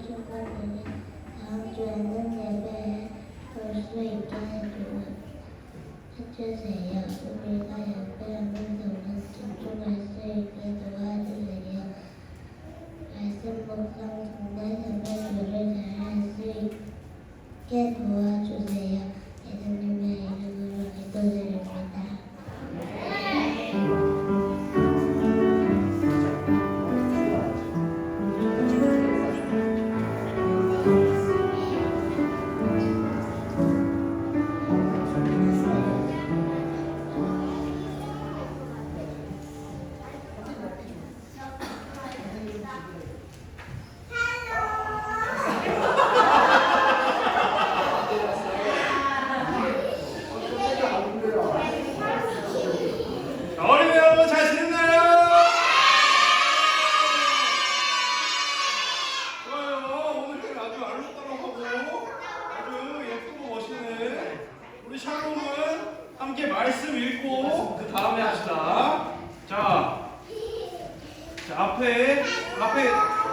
축하드려. 다음 주에는 예배에 올 수 있게 해주세요. 우리가 예배하면서 집중할 수 있게 도와주세요. 말씀 묵상 중간에서 주를 잘할 수 있게 도와주세요. 예수님의 이름으로 기도드립니다. 어린이 여러분 잘 지냈나요? 좋아요. 오늘 아주 알록달록하고 아주 예쁘고 멋있는 우리 샬롬은 함께 말씀 읽고 그 다음에 합시다. 자 앞에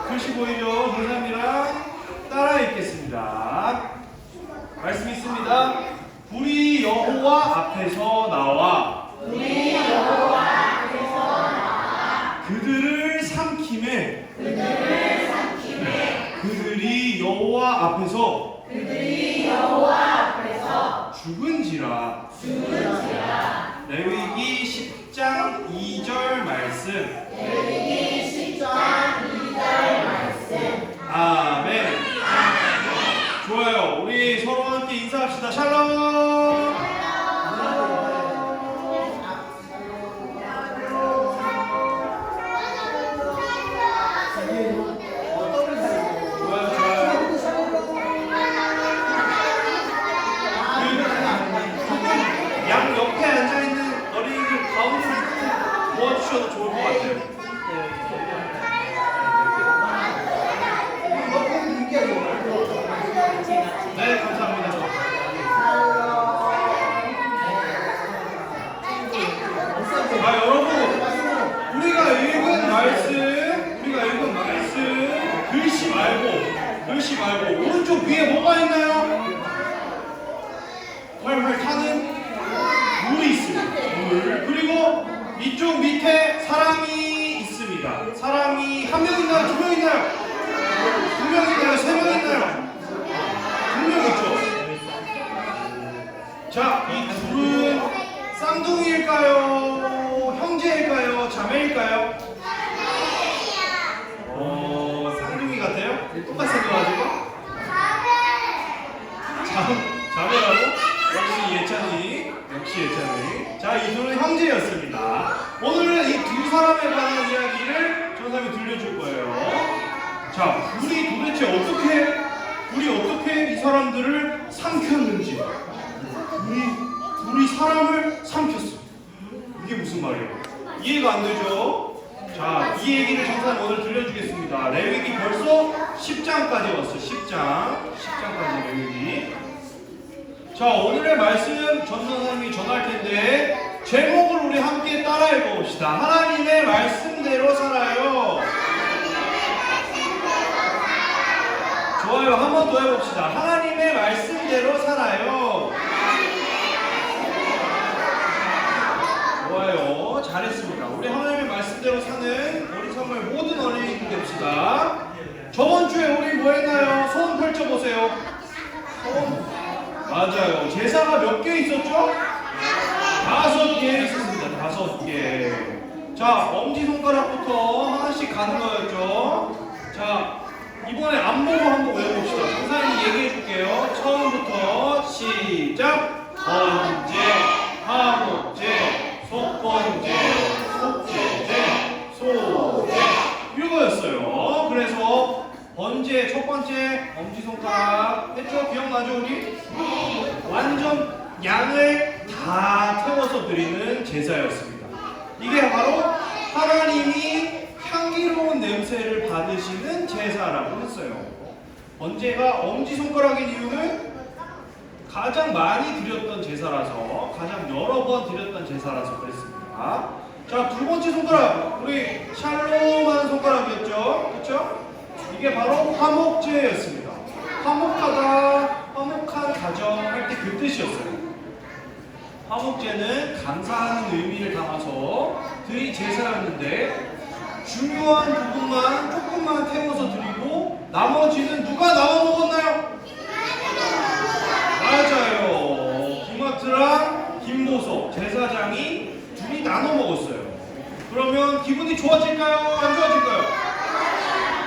글씨 보이죠? 동사님이랑 따라 읽겠습니다. 말씀 있습니다. 불이 여호와 앞에서 나와 그들을 삼키매 그들이 여호와 앞에서 죽은지라. 레위기 10장 2절 말씀. 아멘. 좋아요. 우리 서로 함께 인사합시다. 샬롬. 양 옆에 앉아있는 어린이들 가운데 도와주셔도 좋을 것 같아요. 네, 감사합니다. 여러분, 우리가 읽은 말씀 글씨 말고 오른쪽 위에 뭐가 있나요? 활활 타는 물이 있습니다. 물. 그리고 이쪽 밑에 사람이 있습니다. 사람이 한 명 있나요? 두 명 있나요? 두 명 있나요? 세 명 있나요? 두 명 있죠. 자, 이 둘은 쌍둥이일까요? 형제일까요? 자매일까요? 쌍둥이 같아요? 똑같이 생겨가지고? 자매라고? 역시 예찬이. 자, 이 둘은 형제였습니다. 오늘은 이 두 사람에 관한 이야기를 전사님이 들려줄 거예요. 자, 불이 어떻게 이 사람들을 삼켰는지. 불이 사람을 삼켰어. 이게 무슨 말이에요? 이해가 안 되죠? 자, 이 얘기를 전사님 오늘 들려주겠습니다. 레위기 벌써 10장까지 왔어요. 10장까지 레위기. 자, 오늘의 말씀 전사님이 전할 텐데 제목을 우리 함께 따라 읽어봅시다. 하나님의 말씀대로 살아요. 좋아요. 한 번 더 해봅시다. 하나님의 말씀대로 살아요. 좋아요. 잘했습니다. 우리 하나님의 말씀대로 사는 우리 정말 모든 어린이들 됩시다. 저번 주에 우리 뭐 했나요? 손 펼쳐보세요. 맞아요. 제사가 몇 개 있었죠? 5개 있었습니다. 5개. 자, 엄지손가락부터 하나씩 가는 거였죠. 자, 이번에 안보고 한번 외워봅시다. 선생님이 얘기해 줄게요. 처음부터 시작. 번제, 하복제, 속번제, 속제제, 소제. 이거였어요. 그래서 번제, 첫 번째 엄지손가락 했죠? 기억나죠 우리? 완전 양을 다 태워서 드리는 제사였습니다. 이게 바로 하나님이 향기로운 냄새를 받으시는 제사라고 했어요. 번제가 엄지손가락인 이유는 가장 많이 드렸던 제사라서, 가장 여러 번 드렸던 제사라서 그랬습니다. 자, 두 번째 손가락, 우리 샬롬하는 손가락이었죠? 그렇죠? 이게 바로 화목제였습니다. 화목하다, 화목한 가정 할 때 그 뜻이었어요. 화목제는 감사하는 의미를 담아서 드린 제사였는데 중요한 부분만 조금만 태워서 드리고 나머지는 누가 나눠 먹었나요? 맞아요. 김아트랑 김보석 제사장이 둘이 나눠 먹었어요. 그러면 기분이 좋아질까요? 안 좋아질까요?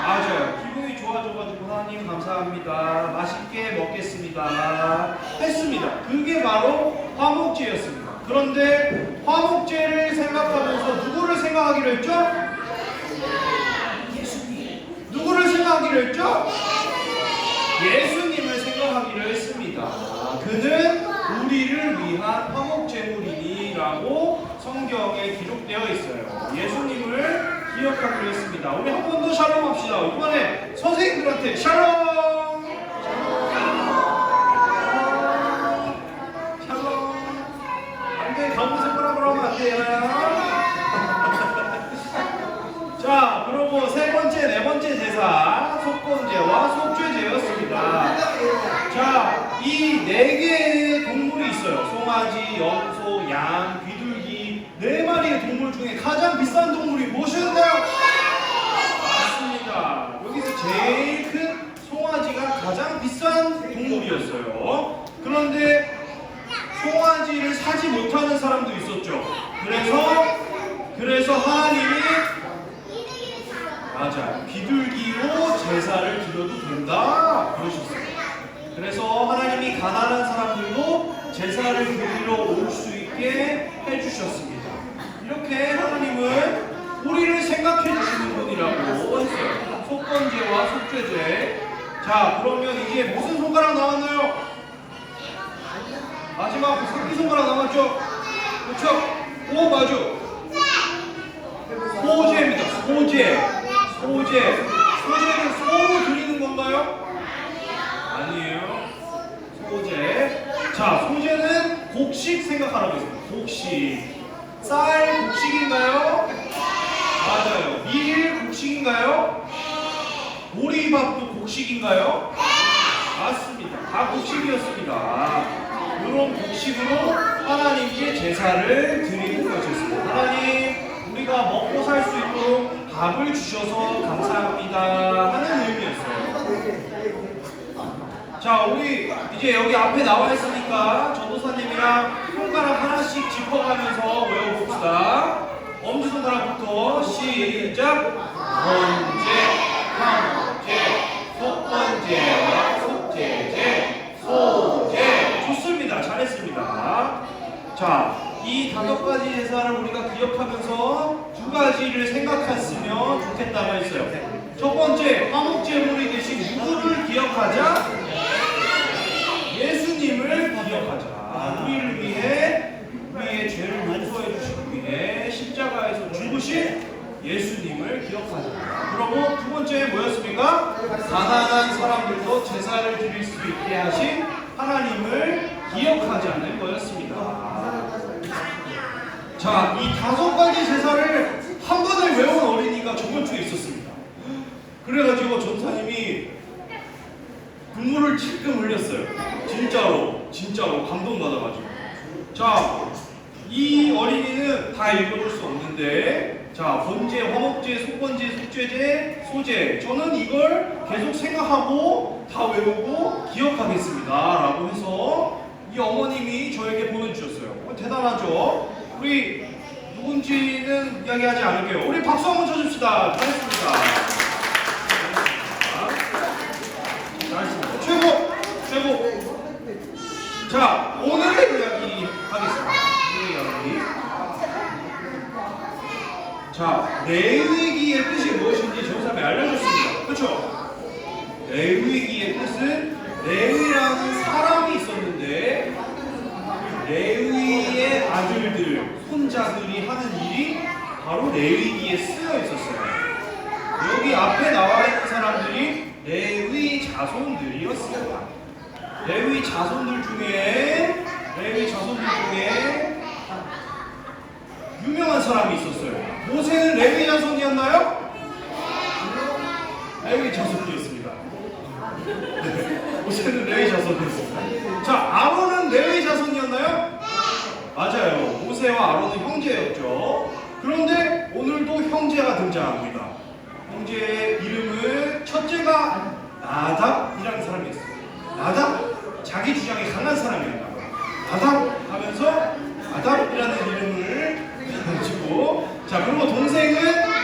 맞아요. 기분이 좋아져가지고 하나님 감사합니다. 맛있게 먹겠습니다. 했습니다. 그게 바로 화목제였습니다. 그런데 화목제를 생각하면서 누구를 생각하기로 했죠? 예수님. 누구를 생각하기로 했죠? 예수님을 생각하기로 했습니다. 그는 우리를 위한 화목제물이니라고 성경에 기록되어 있어요. 예수님을 기억하기로 했습니다. 우리 한 번 더 샬롬 합시다. 이번에 선생님들한테 샬롬! 샬롬! 안 돼, 가운데 손가락으로 하면 안 돼요. 자, 그리고 세 번째, 네 번째 제사, 속건제와 속죄제였습니다. 자, 이 네 개의 동물이 있어요. 송아지, 염소, 양, 비둘기, 네 마리의 동물 중에 가장 비싼 동물이 무엇이었나요? 맞습니다. 여기서 제일 큰 송아지가 가장 비싼 동물이었어요. 그런데 송아지를 사지 못하는 사람도 있었죠. 그래서 하나님이 맞아요. 비둘기로 제사를 드려도 된다 그러셨어요. 그래서 하나님이 가난한 사람들도 제사를 드리러 올 수 있게 해주셨습니다. 이렇게 하나님은 우리를 생각해 주시는 분이라고 했어요. 속건제와 속죄제. 자, 그러면 이제 무슨 손가락 나왔나요? 마지막 새끼손가락 남았죠? 그렇죠? 오, 맞아. 소제입니다. 소제는 소로 드리는 건가요? 아니에요. 소제. 자, 소제는 곡식 생각하라고 했습니다. 곡식. 쌀 곡식인가요? 맞아요. 밀 곡식인가요? 보리밥도 곡식인가요? 맞습니다. 다 곡식이었습니다. 이런 곡식으로 하나님께 제사를 드리는 것이었습니다. 하나님, 우리가 먹고 살 수 있도록 밥을 주셔서 감사합니다 하는 의미였어요. 자, 우리 이제 여기 앞에 나와 있으니까 전도사님이랑 손가락 하나씩 짚어가면서 외워봅시다. 엄지손가락부터 시작. 번제, 화목제, 속번제와 속죄제, 소제. 좋습니다. 잘했습니다. 자, 이 5가지 제사를 우리가 기억하면서 2가지를 생각했으면 좋겠다고 했어요. 첫 번째, 화목제물이 되신 누구를 기억하자? 예수님을 기억하자. 우리를 위해 우리의 죄를 용서해 주시기 위해 십자가에서 죽으신 예수님을 기억하자. 그리고 2번째 뭐였습니까? 가난한 사람들도 제사를 드릴 수 있게 하신 하나님을 기억하자는 거였습니다. 자, 이 5가지 제사를 한 번에 외운 어린이가 저번 주에 있었습니다. 그래가지고 전사님이 눈물을 찔끔 흘렸어요. 진짜로 감동받아가지고. 자, 이 어린이는 다 읽어볼 수 없는데, 자, 번제, 화목제, 속번제, 속죄제, 소제. 저는 이걸 계속 생각하고 다 외우고 기억하겠습니다 라고 해서 이 어머님이 저에게 보내주셨어요. 대단하죠? 우리 누군지는 이야기하지 않을게요. 우리 박수 한번 쳐줍시다. 잘했습니다. 잘했습니다. 최고. 자, 오늘의 이야기 하겠습니다. 오늘의 이야기. 자, 레위기의 뜻이 무엇인지 전사님이 알려줬습니다. 그렇죠? 레위기의 뜻은 레위라는 사람이 있었는데 레위의 아들들, 손자들이 하는 일이 바로 레위기에 쓰여 있었어요. 여기 앞에 나와 있는 사람들이 레위 자손들이었습니다. 레위 자손들 중에 유명한 사람이 있었어요. 모세는 레위 자손이었나요? 레위 자손이었습니다. 네, 모세는 레위 자손이었습니다. 자, 아론은 레위 자손이었나요? 맞아요. 모세와 아론은 형제였죠. 그런데 오늘도 형제가 등장합니다. 형제의 이름은 첫째가 나답이라는 사람이었어요. 나답? 자기 주장이 강한 사람이었나 봐요. 나답 하면서 나답이라는 이름을 가지고, 자, 그리고 동생은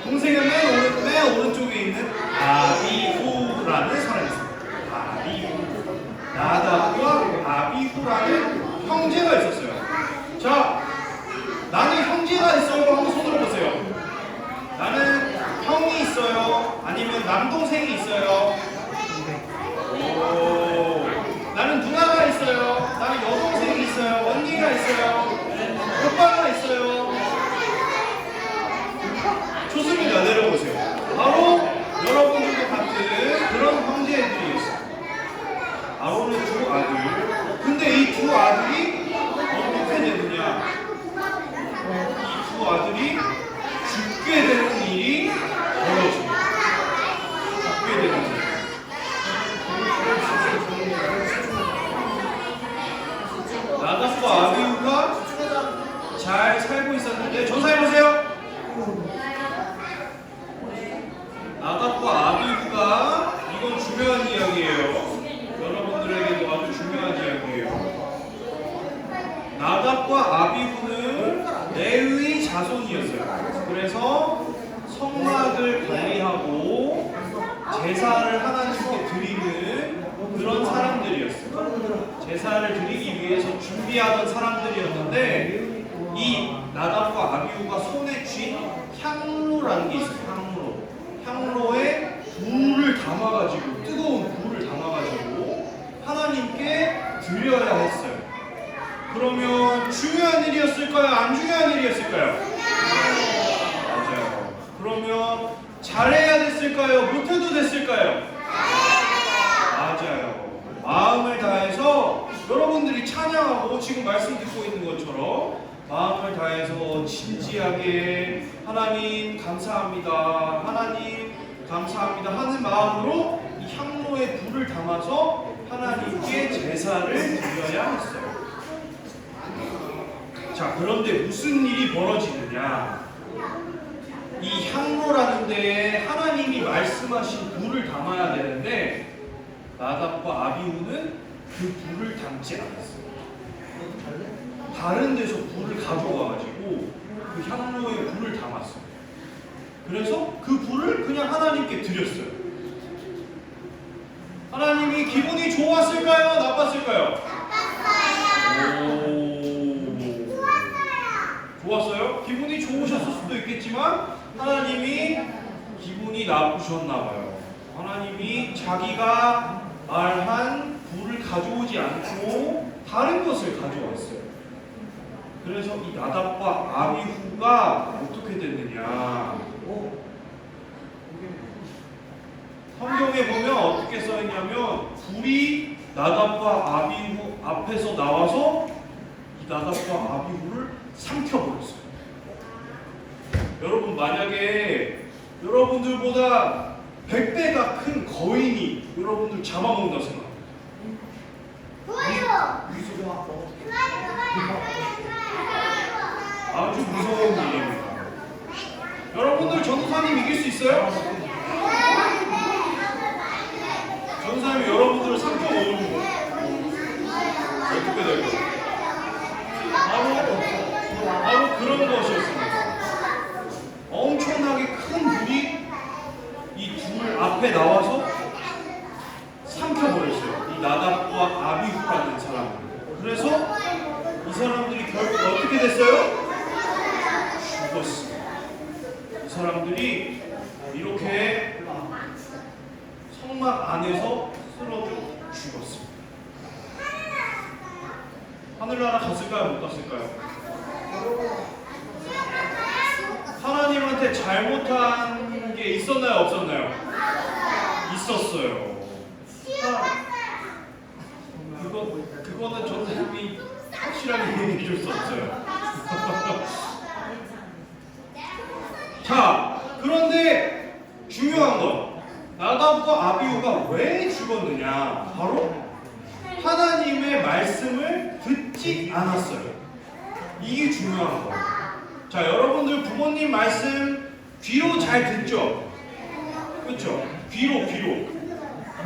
맨 오른쪽에 있는 아비후라는 사람이 있습니다. 아비후. 나답과 아비후라는 형제가 있었어요. 자, 나는 형제가 있어요. 한번 손으로 보세요. 나는 형이 있어요? 아니면 남동생이 있어요? 오, 나는 누나가 있어요? 나는 여동생이 있어요? 언니가 있어요? 오빠가 있어요? 좋습니다. 내려보세요. 바로 여러분들도 같은 그런 형제들이 있어요. 아론은 두 아들. 근데 이 두 아들이 어떻게 되느냐? 이 두 아들이 죽게 되는 일이 벌어집니다. 죽게 되는 일. 나답과 아비후가 잘 살고 있었는데, 전사해보세요. 나답과 아비후가, 이건 중요한 이야기예요. 여러분들에게도 아주 중요한 이야기예요. 나답과 아비후는 레위 자손이었어요. 그래서 성막을 관리하고 제사를 하나님께 드리는 그런 사람들이었어요. 제사를 드리기 위해서 준비하던 사람들이었는데, 이 나답과 아비후가 손에 쥔 향로라는 게 있어요. 향로에 불을 담아가지고, 뜨거운 불을 담아가지고 하나님께 드려야 했어요. 그러면 중요한 일이었을까요? 안 중요한 일이었을까요? 맞아요. 그러면 잘해야 됐을까요? 못해도 됐을까요? 맞아요. 마음을 다해서 여러분들이 찬양하고 지금 말씀 듣고 있는 것처럼 마음을 다해서 진지하게 하나님 감사합니다, 하나님 감사합니다 하는 마음으로 이 향로에 불을 담아서 하나님께 제사를 드려야 했어요. 자, 그런데 무슨 일이 벌어지느냐? 이 향로라는 데에 하나님이 말씀하신 불을 담아야 되는데, 나답과 아비후는 그 불을 담지 않았어요. 다른 데서 불을 가져와가지고 그 향로에 불을 담았어요. 그래서 그 불을 그냥 하나님께 드렸어요. 하나님이 기분이 좋았을까요? 나빴을까요? 좋았어요? 기분이 좋으셨을 수도 있겠지만 하나님이 기분이 나쁘셨나봐요. 하나님이 자기가 말한 불을 가져오지 않고 다른 것을 가져왔어요. 그래서 이 나답과 아비후가 어떻게 됐느냐? 성경에 보면 어떻게 써있냐면, 불이 나답과 아비후 앞에서 나와서 이 나답과 아비후를 삼켜버렸어요. 여러분, 만약에 여러분들보다 100배가 큰 거인이 여러분들 잡아먹는다 생각합니다. 아주 무서운 일입니다. 여러분들 전도사님 이길 수 있어요? 전도사님이 여러분들을 삼켜먹는 거 어떻게 될까요? 바로 그런 것이었습니다. 엄청나게 큰 불이 이 둘 앞에 나와서 삼켜버렸어요. 이 나답과 아비후라는 사람을. 그래서 이 사람들이 결국 어떻게 됐어요? 죽었어요. 이 사람들이 이렇게 성막 안에서 쓰러져 죽었습니다. 하늘나라 갔을까요? 못 갔을까요? 하나님한테 잘못한 게 있었나요? 없었나요? 있었어요. 그거는 전사님이 확실하게 얘기해 줄 수 없어요. 자, 그런데 중요한 건 나답과 아비후가 왜 죽었느냐? 바로 하나님의 말씀을 듣지 않았어요. 이게 중요한 거예요. 자, 여러분들 부모님 말씀 귀로 잘 듣죠? 그렇죠? 귀로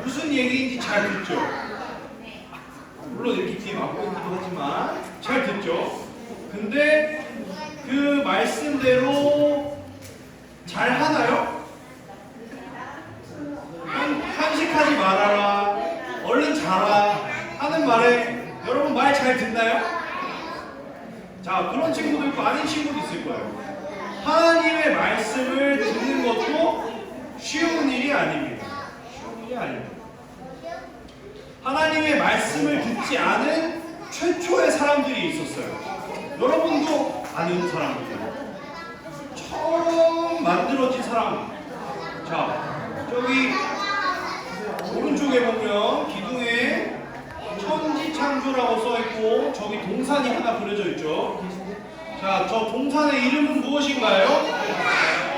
무슨 얘기인지 잘 듣죠? 물론 이렇게 귀에 막고 있기도 하지만 잘 듣죠? 근데 그 말씀대로 잘 하나요? 편식하지 말아라, 얼른 자라 하는 말에 여러분 말 잘 듣나요? 자, 그런 친구도 있고 아닌 친구도 있을 거예요. 하나님의 말씀을 듣는 것도 쉬운 일이 아닙니다. 쉬운 일이 아닙니다. 하나님의 말씀을 듣지 않은 최초의 사람들이 있었어요. 여러분도 아는 사람들. 처음 만들어진 사람. 자, 저기 오른쪽에 보면 기둥에 천지창조라고 써있고 저기 동산이 하나 그려져 있죠. 자, 저 동산의 이름은 무엇인가요?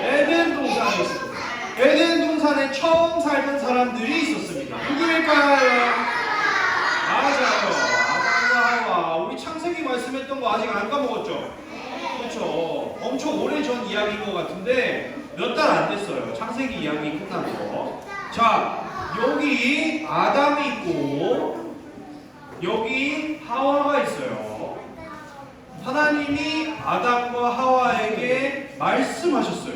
에덴 동산이었습니다. 에덴 동산에 처음 살던 사람들이 있었습니다. 누구일까요? 맞아요. 아담과 하와. 우리 창세기 말씀했던 거 아직 안 까먹었죠? 그렇죠. 엄청 오래전 이야기인 것 같은데 몇 달 안 됐어요. 창세기 이야기 끝난 거. 자, 여기 아담이 있고 여기 하와가 있어요. 하나님이 아담과 하와에게 말씀하셨어요.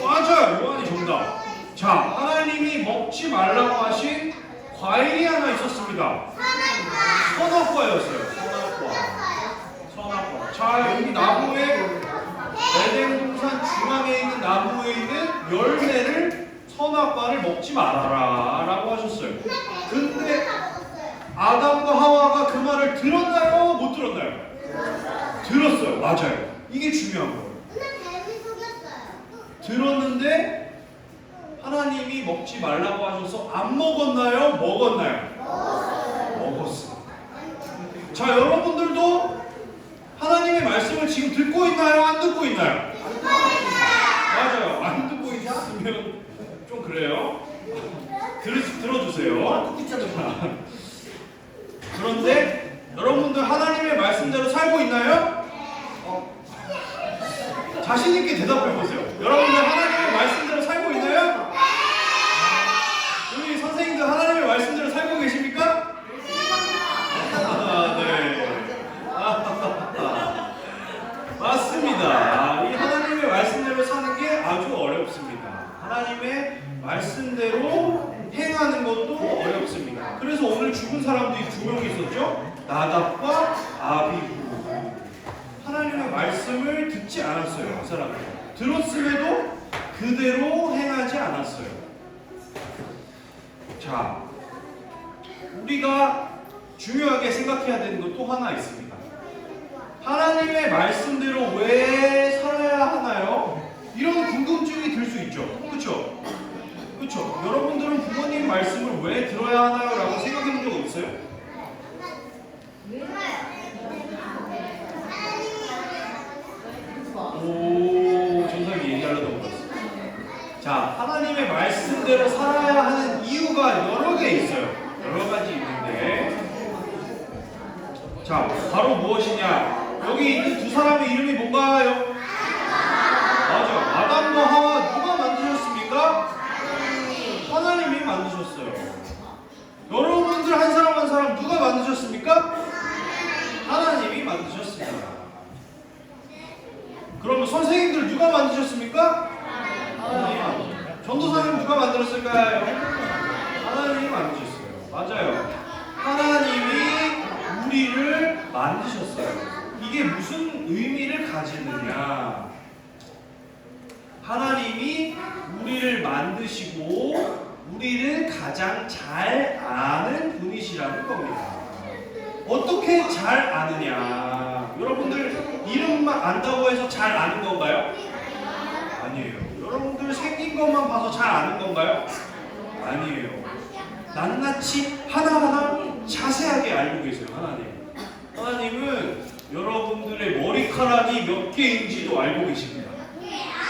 맞아요. 요한이 정답. 자, 하나님이 먹지 말라고 하신 과일이 하나 있었습니다. 선악과였어요. 선악과. 자, 여기 나무에 에덴 동산 중앙에 있는 나무에 있는 열매를 선악과를 먹지 말아라 라고 하셨어요. 근데 아담과 하와가 그 말을 들었나요? 못 들었나요? 들었어요. 맞아요. 이게 중요한 거예요. 들었는데 하나님이 먹지 말라고 하셔서 안 먹었나요? 먹었나요? 먹었어요. 자, 여러분들도 하나님의 말씀을 지금 듣고 있나요? 안 듣고 있나요? 맞아요. 안 듣고 있으면 좀 그래요. 들어주세요. 그런데 여러분들 하나님의 말씀대로 살고 있나요? 자신 있게 대답해 보세요. 여러분들 하나님의 말씀대로 살고 있나요? 우리 선생님들 하나님의 말씀대로 살고 계십니까? 네. 맞습니다. 이 하나님의 말씀대로 사는 게 아주 어렵습니다. 하나님의 말씀대로 행하는 것도 어렵습니다. 그래서 오늘 죽은 사람들이 두 명 있었죠? 나답과 아비후. 하나님의 말씀을 듣지 않았어요. 그 사람들. 들었음에도 그대로 행하지 않았어요. 자, 우리가 중요하게 생각해야 되는 것 또 하나 있습니다. 하나님의 말씀대로 왜 살아야 하나요? 이런 궁금증이 들 수 있죠. 그렇죠? 그렇죠. 여러분들은 부모님 말씀을 왜 들어야 하나요? 라고 생각해 본 적 있어요? 오, 전사님 얘기하려다 보았어요. 자, 하나님의 말씀대로 살아야 하는 이유가 여러 개 있어요. 여러 가지 있는데, 자, 바로 무엇이냐? 여기 있는 두 사람의 이름이 뭔가요? 맞아. 아담과 하와 누가 만드셨습니까? 하나님이 만드셨어요. 여러분들 한 사람 한 사람 누가 만드셨습니까? 하나님이 만드셨습니다. 그러면 선생님들 누가 만드셨습니까? 하나님이 만드셨어요. 전도사님 누가 만들었을까요? 하나님이 만드셨어요. 맞아요. 하나님이 우리를 만드셨어요. 이게 무슨 의미를 가지느냐? 하나님이 우리를 만드시고 우리를 가장 잘 아는 분이시라는 겁니다. 어떻게 잘 아느냐? 여러분들 이름만 안다고 해서 잘 아는 건가요? 아니에요. 여러분들 생긴 것만 봐서 잘 아는 건가요? 아니에요. 낱낱이 하나하나 자세하게 알고 계세요. 하나님은 여러분들의 머리카락이 몇 개인지도 알고 계십니다.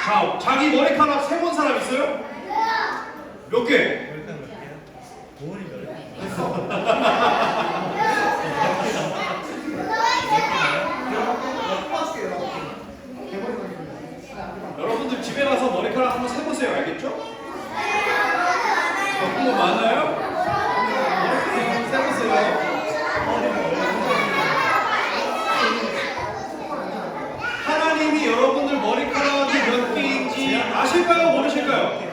자, 자기 머리카락 세본 사람 있어요? 몇 개? 동원이 몇 개? 여러분들 집에 가서 머리카락 한번 세보세요. 알겠죠? 너무 많아요? 머리카락 세보세요. 하나님이 여러분들 머리카락이 몇 개인지 아실까요? 모르실까요?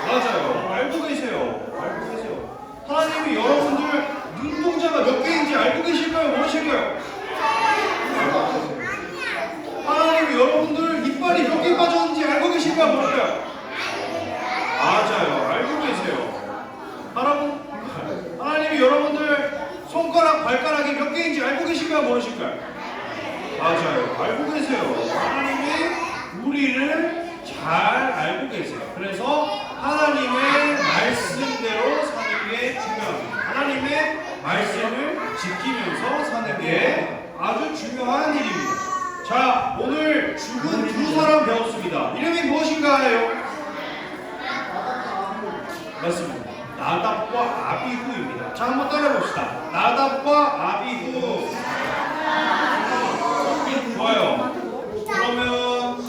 맞아요. 알고 계세요. 알고 계세요. 하나님이 여러분들 눈동자가 몇 개인지 알고 계실까요? 모르실까요? 하나님이 여러분들 이빨이 몇 개 빠졌는지 알고 계실까요? 모르실까요? 맞아요. 알고 계세요. 하나님이 여러분들 손가락, 발가락이 몇 개인지 알고 계실까요? 모르실까요? 맞아요. 알고 계세요. 하나님이 우리를 잘 알고 계세요. 그래서 하나님의 말씀대로 사는 게 중요합니다. 하나님의 말씀을 지키면서 사는 게 아주 중요한 일입니다. 자, 오늘 죽은 두 사람 배웠습니다. 이름이 무엇인가요? 맞습니다. 나답과 아비후입니다. 자, 한번 따라해봅시다. 나답과 아비후. 좋아요. 그러면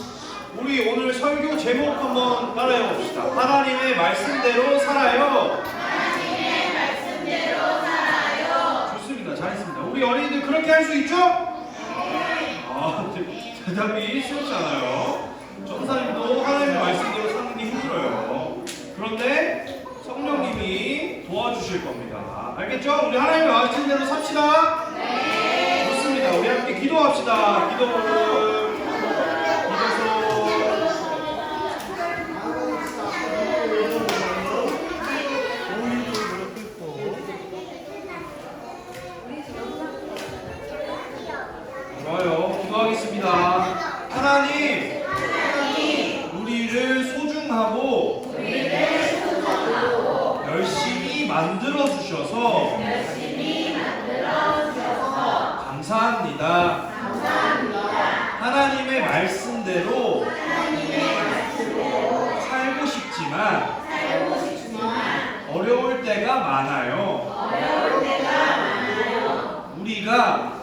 우리 오늘 설교 제목 한번 따라해봅시다. 하나님의 말씀대로 살아요. 하나님의 말씀대로 살아요. 좋습니다. 잘했습니다. 우리 어린이들 그렇게 할 수 있죠? 대답이 쉬웠지 않아요. 전사님도 하나님의 말씀대로 사는 게 힘들어요. 그런데 성령님이 도와주실 겁니다. 알겠죠? 우리 하나님의 말씀대로 삽시다. 네. 좋습니다. 우리 함께 기도합시다. 기도를. 좋아요. 기도하겠습니다. 하나님, 우리를 소중하고 열심히 만들어 주셔서 감사합니다. 하나님의 말씀대로 살고 싶지만 어려울 때가 많아요. 우리가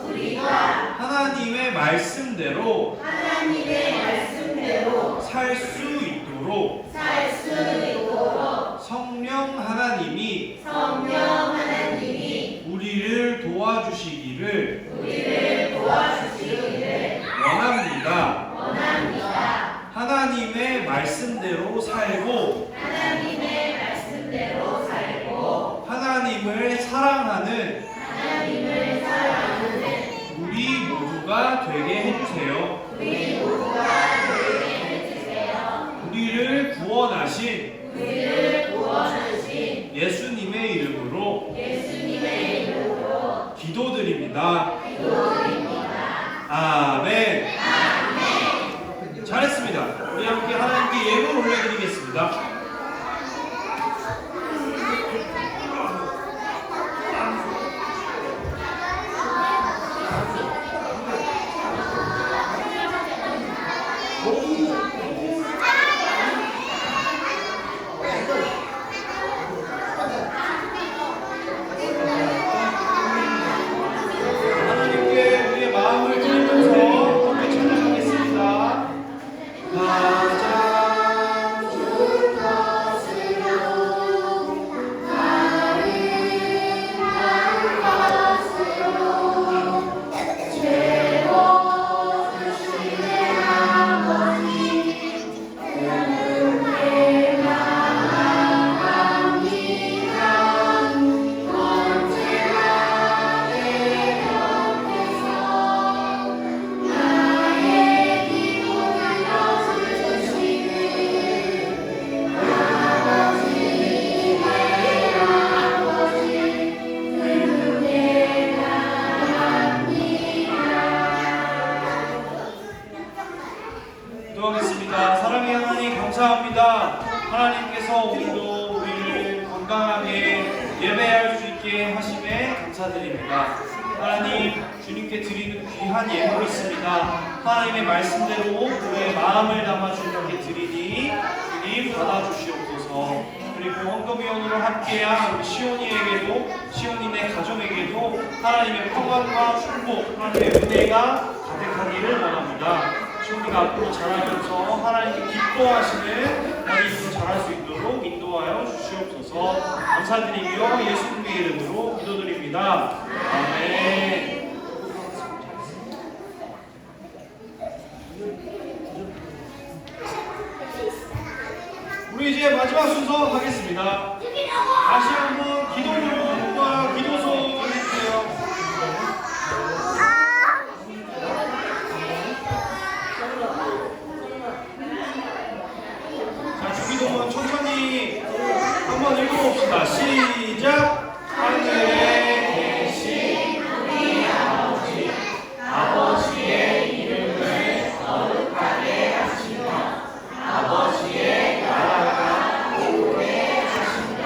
하나님의 말씀대로 살 수 있도록 성령 하나님이 우리를 도와주시기를 원합니다. 하나님의 말씀대로 살고 하나님을 사랑하는 우리 모두가 되게 해주세요. 우리를 구원하신 예수님의 이름으로 기도드립니다. 아멘. 잘했습니다. 우리 함께 하나님께 예물 올려드리겠습니다. 하나님께 우리의 마음을 드리면서 함께 찬양하겠습니다. 가장 좋은 기도하겠습니다. 사랑의 하나님 감사합니다. 하나님께서 오늘도 우리를 건강하게 예배할 수 있게 하심에 감사드립니다. 하나님 주님께 드리는 귀한 예물이 있습니다. 하나님의 말씀대로 우리의 마음을 담아 주님께 드리니 주님 받아주시옵소서. 그리고 헌금위원으로 함께한 우리 시온이에게도, 시온이네 가정에게도 하나님의 평안과 축복, 하나님의 은혜가 가득하기를 원합니다. 시온이가 앞으로 자라면서 하나님께 기뻐하시는 어린이로 자랄 수 있도록 인도하여 주시옵소서. 감사드리며 예수님의 이름으로 기도드립니다. 아멘. 우리 이제 마지막 순서 하겠습니다. 다시 한번 기도문과 기도서 해주세요. 자, 주기도문 천천히 한번 읽어봅시다. 시작. 하늘에 계신 우리 아버지, 아버지의 이름을 거룩하게 하시며 아버지의 나라가 오게 하시며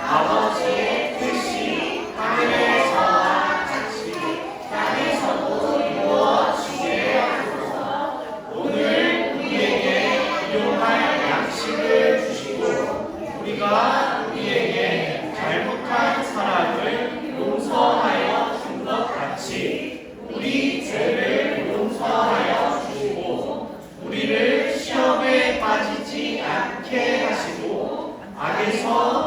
아버지의 뜻이 하늘에서와 같이 땅에서도 이루어지게 하소서. 오늘 우리에게 일용할 양식을 주시고 우리가 우리에게 잘못한 사람을 용서하여 준 것 같이 우리 죄를 용서하여 주시고 우리를 시험에 빠지지 않게 하시고 악에서